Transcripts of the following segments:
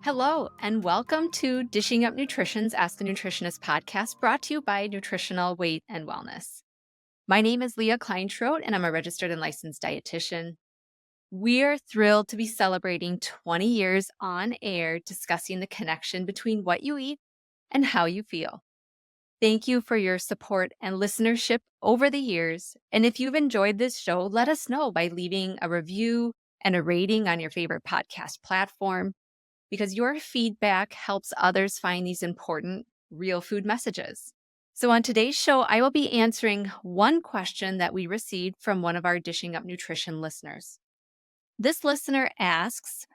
Hello, and welcome to Dishing Up Nutrition's Ask the Nutritionist podcast brought to you by Nutritional Weight and Wellness. My name is Leah Kleinschrodt, and I'm a registered and licensed dietitian. We are thrilled to be celebrating 20 years on air discussing the connection between what you eat and how you feel. Thank you for your support and listenership over the years. And if you've enjoyed this show, let us know by leaving a review and a rating on your favorite podcast platform, because your feedback helps others find these important real food messages. So, on today's show, I will be answering one question that we received from one of our Dishing Up Nutrition listeners. This listener asks,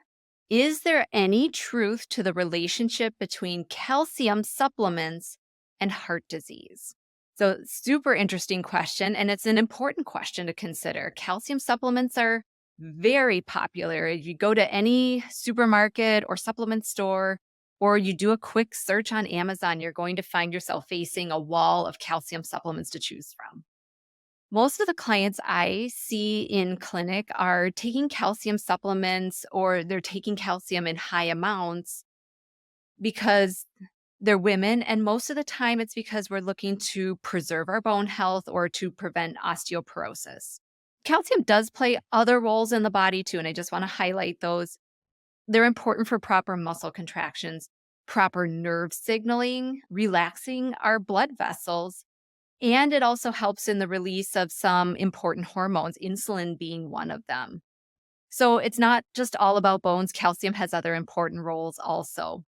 is there any truth to the relationship between calcium supplements and heart disease? So, super interesting question, and it's an important question to consider. Calcium supplements are very popular. If you go to any supermarket or supplement store, or you do a quick search on Amazon, you're going to find yourself facing a wall of calcium supplements to choose from. Most of the clients I see in clinic are taking calcium supplements or they're taking calcium in high amounts because they're women. And most of the time, it's because we're looking to preserve our bone health or to prevent osteoporosis. Calcium does play other roles in the body too, and I just want to highlight those. They're important for proper muscle contractions, proper nerve signaling, relaxing our blood vessels, and it also helps in the release of some important hormones, insulin being one of them. So it's not just all about bones. Calcium has other important roles also.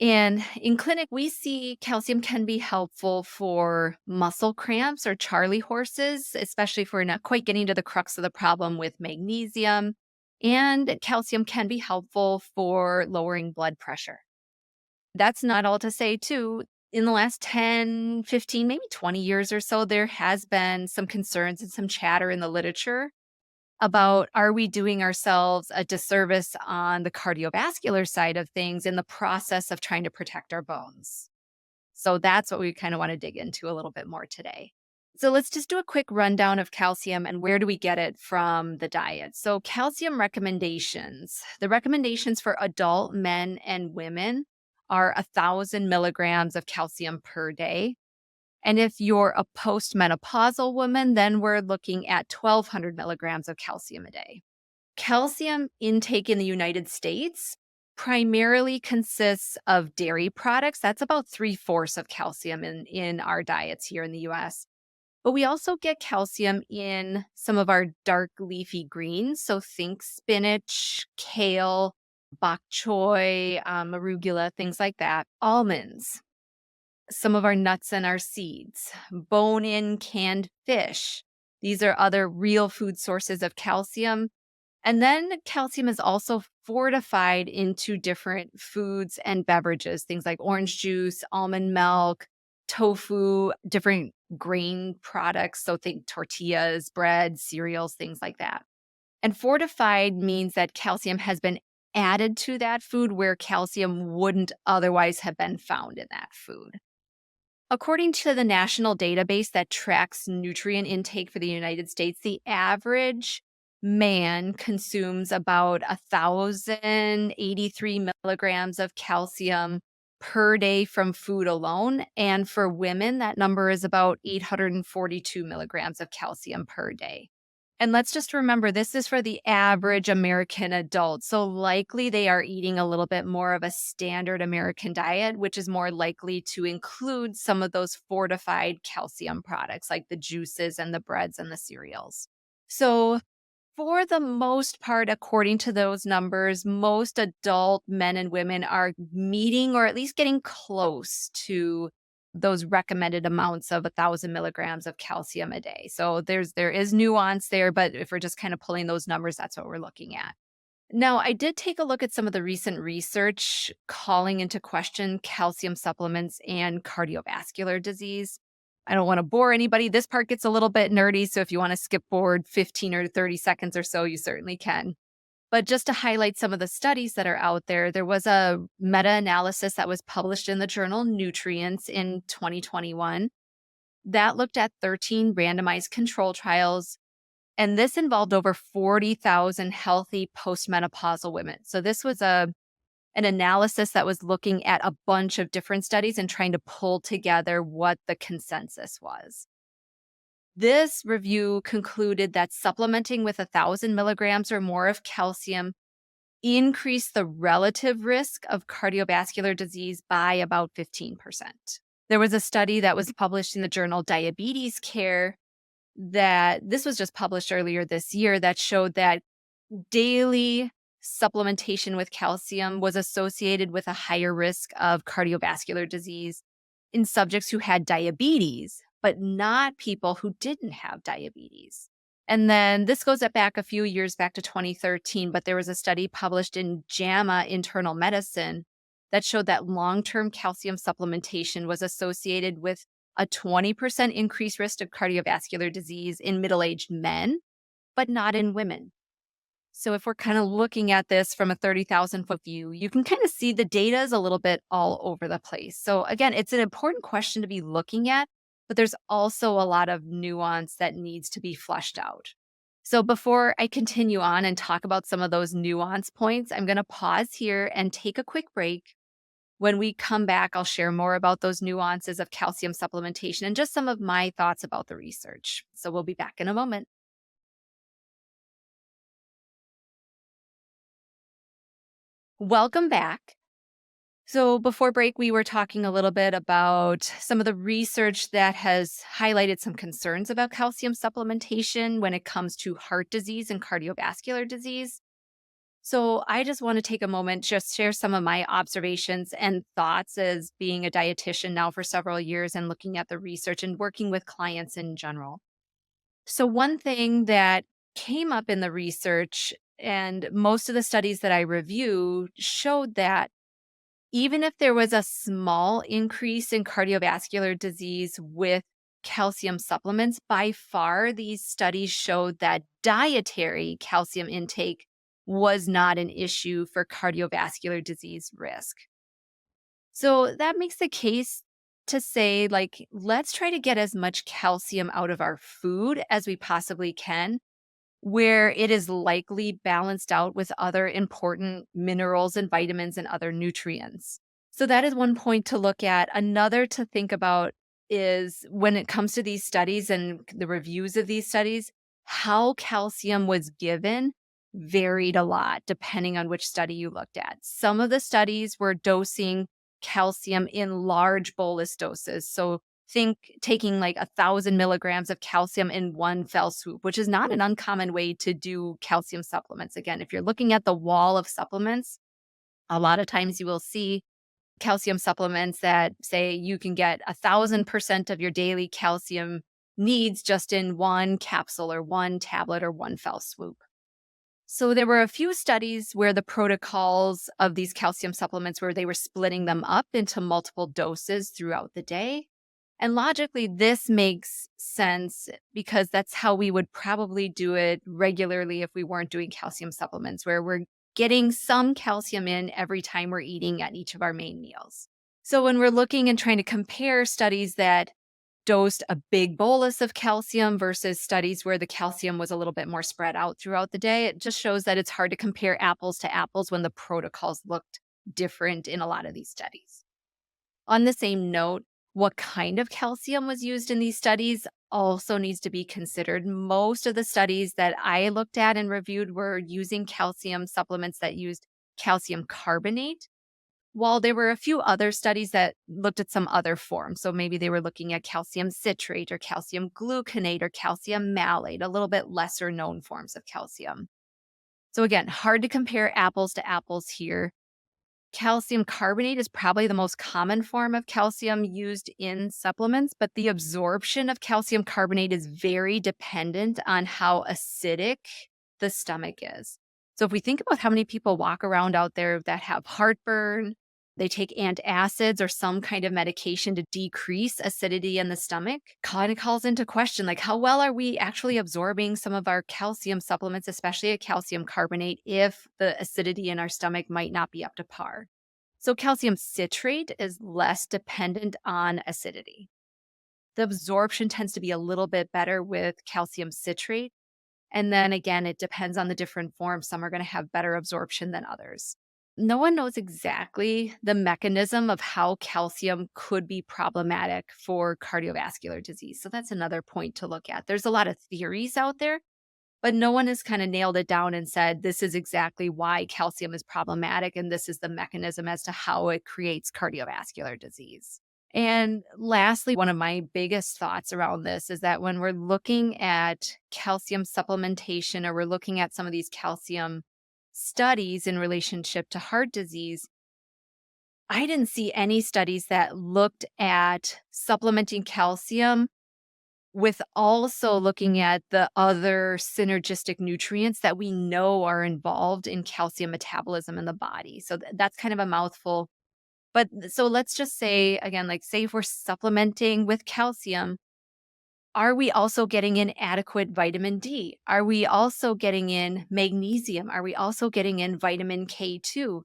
And in clinic, we see calcium can be helpful for muscle cramps or Charlie horses, especially if we're not quite getting to the crux of the problem with magnesium. And calcium can be helpful for lowering blood pressure. That's not all to say, too. In the last 10, 15, maybe 20 years or so, there has been some concerns and some chatter in the literature about, are we doing ourselves a disservice on the cardiovascular side of things in the process of trying to protect our bones? So that's what we kind of want to dig into a little bit more today. So let's just do a quick rundown of calcium and where do we get it from the diet. So calcium recommendations. The recommendations for adult men and women are 1,000 milligrams of calcium per day. And if you're a postmenopausal woman, then we're looking at 1,200 milligrams of calcium a day. Calcium intake in the United States primarily consists of dairy products. That's about 3/4 of calcium in our diets here in the US. But we also get calcium in some of our dark leafy greens. So think spinach, kale, bok choy, arugula, things like that. Almonds, some of our nuts and our seeds, bone-in canned fish. These are other real food sources of calcium. And then calcium is also fortified into different foods and beverages, things like orange juice, almond milk, tofu, different grain products. So think tortillas, bread, cereals, things like that. And fortified means that calcium has been added to that food where calcium wouldn't otherwise have been found in that food. According to the national database that tracks nutrient intake for the United States, the average man consumes about 1,083 milligrams of calcium per day from food alone. And for women, that number is about 842 milligrams of calcium per day. And let's just remember, this is for the average American adult. So likely they are eating a little bit more of a standard American diet, which is more likely to include some of those fortified calcium products like the juices and the breads and the cereals. So for the most part, according to those numbers, most adult men and women are meeting or at least getting close to those recommended amounts of 1,000 milligrams of calcium a day. So there is nuance there, but if we're just kind of pulling those numbers, that's what we're looking at. Now, I did take a look at some of the recent research calling into question calcium supplements and cardiovascular disease. I don't want to bore anybody. This part gets a little bit nerdy, so if you want to skip forward 15 or 30 seconds or so, you certainly can. But just to highlight some of the studies that are out there, there was a meta-analysis that was published in the journal Nutrients in 2021 that looked at 13 randomized control trials, and this involved over 40,000 healthy postmenopausal women. So this was a an analysis that was looking at a bunch of different studies and trying to pull together what the consensus was. This review concluded that supplementing with 1,000 milligrams or more of calcium increased the relative risk of cardiovascular disease by about 15%. There was a study that was published in the journal Diabetes Care that this was just published earlier this year that showed that daily supplementation with calcium was associated with a higher risk of cardiovascular disease in subjects who had diabetes, but not people who didn't have diabetes. And then this goes back a few years back to 2013, but there was a study published in JAMA Internal Medicine that showed that long-term calcium supplementation was associated with a 20% increased risk of cardiovascular disease in middle-aged men, but not in women. So if we're kind of looking at this from a 30,000-foot view, you can kind of see the data is a little bit all over the place. So again, it's an important question to be looking at, but there's also a lot of nuance that needs to be fleshed out. So before I continue on and talk about some of those nuance points, I'm going to pause here and take a quick break. When we come back, I'll share more about those nuances of calcium supplementation and just some of my thoughts about the research. So we'll be back in a moment. Welcome back. So before break, we were talking a little bit about some of the research that has highlighted some concerns about calcium supplementation when it comes to heart disease and cardiovascular disease. So I just want to take a moment, just share some of my observations and thoughts as being a dietitian now for several years and looking at the research and working with clients in general. So one thing that came up in the research and most of the studies that I review showed that even if there was a small increase in cardiovascular disease with calcium supplements, by far these studies showed that dietary calcium intake was not an issue for cardiovascular disease risk. So that makes the case to say, like, let's try to get as much calcium out of our food as we possibly can, where it is likely balanced out with other important minerals and vitamins and other nutrients. So that is one point to look at. Another to think about is when it comes to these studies and the reviews of these studies, how calcium was given varied a lot depending on which study you looked at. Some of the studies were dosing calcium in large bolus doses. So think taking like 1,000 milligrams of calcium in one fell swoop, which is not an uncommon way to do calcium supplements. Again, if you're looking at the wall of supplements, a lot of times you will see calcium supplements that say you can get 1,000% of your daily calcium needs just in one capsule or one tablet or one fell swoop. So there were a few studies where the protocols of these calcium supplements where they were splitting them up into multiple doses throughout the day. And logically, this makes sense because that's how we would probably do it regularly if we weren't doing calcium supplements, where we're getting some calcium in every time we're eating at each of our main meals. So when we're looking and trying to compare studies that dosed a big bolus of calcium versus studies where the calcium was a little bit more spread out throughout the day, it just shows that it's hard to compare apples to apples when the protocols looked different in a lot of these studies. On the same note, what kind of calcium was used in these studies also needs to be considered. Most of the studies that I looked at and reviewed were using calcium supplements that used calcium carbonate, while there were a few other studies that looked at some other forms. So maybe they were looking at calcium citrate or calcium gluconate or calcium malate, a little bit lesser known forms of calcium. So again, hard to compare apples to apples here. Calcium carbonate is probably the most common form of calcium used in supplements, but the absorption of calcium carbonate is very dependent on how acidic the stomach is. So if we think about how many people walk around out there that have heartburn, they take antacids or some kind of medication to decrease acidity in the stomach, kind of calls into question, like, how well are we actually absorbing some of our calcium supplements, especially a calcium carbonate, if the acidity in our stomach might not be up to par? So calcium citrate is less dependent on acidity. The absorption tends to be a little bit better with calcium citrate. And then again, it depends on the different forms. Some are going to have better absorption than others. no one knows exactly the mechanism of how calcium could be problematic for cardiovascular disease. So that's another point to look at. There's a lot of theories out there, but no one has kind of nailed it down and said this is exactly why calcium is problematic and this is the mechanism as to how it creates cardiovascular disease. And lastly, one of my biggest thoughts around this is that when we're looking at calcium supplementation or we're looking at some of these calcium studies in relationship to heart disease, I didn't see any studies that looked at supplementing calcium with also looking at the other synergistic nutrients that we know are involved in calcium metabolism in the body. So that's kind of a mouthful. But so let's just say, again, like say if we're supplementing with calcium, are we also getting in adequate vitamin D? Are we also getting in magnesium? Are we also getting in vitamin K2?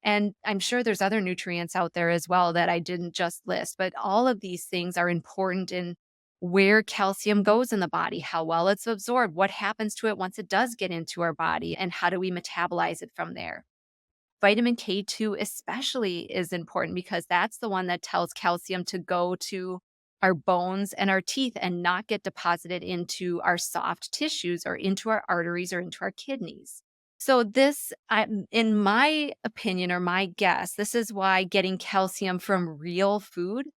And I'm sure there's other nutrients out there as well that I didn't just list, but all of these things are important in where calcium goes in the body, how well it's absorbed, what happens to it once it does get into our body, and how do we metabolize it from there. Vitamin K2 especially is important because that's the one that tells calcium to go to our bones and our teeth and not get deposited into our soft tissues or into our arteries or into our kidneys. So this, in my opinion or my guess, this is why getting calcium from real food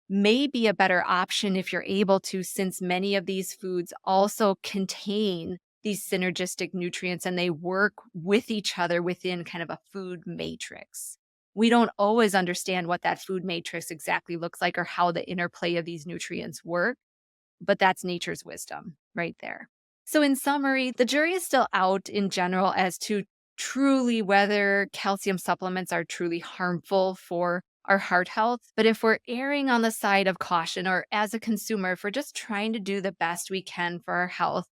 may be a better option if you're able to, since many of these foods also contain these synergistic nutrients and they work with each other within kind of a food matrix. We don't always understand what that food matrix exactly looks like or how the interplay of these nutrients work, but that's nature's wisdom right there. So, in summary, the jury is still out in general as to truly whether calcium supplements are truly harmful for our heart health. But if we're erring on the side of caution, or as a consumer, if we're just trying to do the best we can for our health,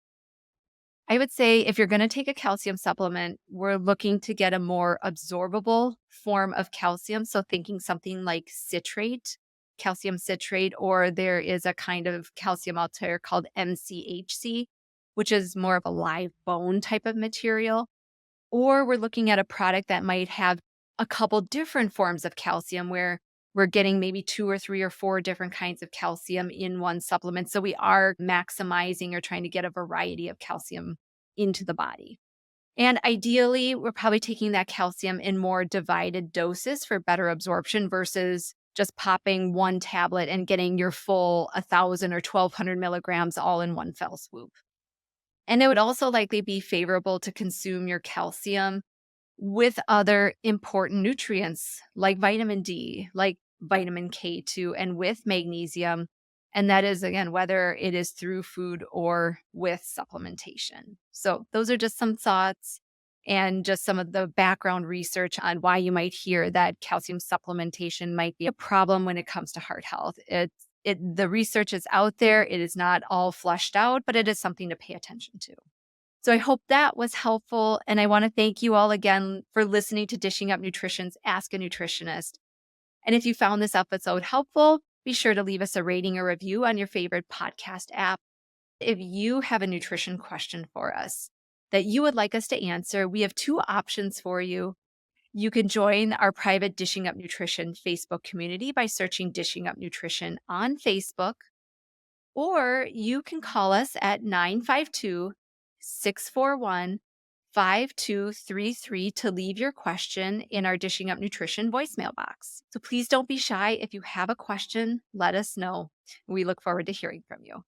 I would say if you're going to take a calcium supplement, we're looking to get a more absorbable form of calcium. So, thinking something like citrate, calcium citrate, or there is a kind of calcium out there called MCHC, which is more of a live bone type of material. Or we're looking at a product that might have a couple different forms of calcium where we're getting maybe 2 or 3 or 4 different kinds of calcium in one supplement. So we are maximizing or trying to get a variety of calcium into the body. And ideally, we're probably taking that calcium in more divided doses for better absorption versus just popping one tablet and getting your full 1,000 or 1,200 milligrams all in one fell swoop. And it would also likely be favorable to consume your calcium with other important nutrients like vitamin D, like vitamin K2, and with magnesium. And that is, again, whether it is through food or with supplementation. So, those are just some thoughts and just some of the background research on why you might hear that calcium supplementation might be a problem when it comes to heart health. The research is out there. It is not all fleshed out, but it is something to pay attention to. So I hope that was helpful. And I want to thank you all again for listening to Dishing Up Nutrition's Ask a Nutritionist. And if you found this episode helpful, be sure to leave us a rating or review on your favorite podcast app. If you have a nutrition question for us that you would like us to answer, we have 2 options for you. You can join our private Dishing Up Nutrition Facebook community by searching Dishing Up Nutrition on Facebook, or you can call us at 952-641-5233 to leave your question in our Dishing Up Nutrition voicemail box. So please don't be shy. If you have a question, let us know. We look forward to hearing from you.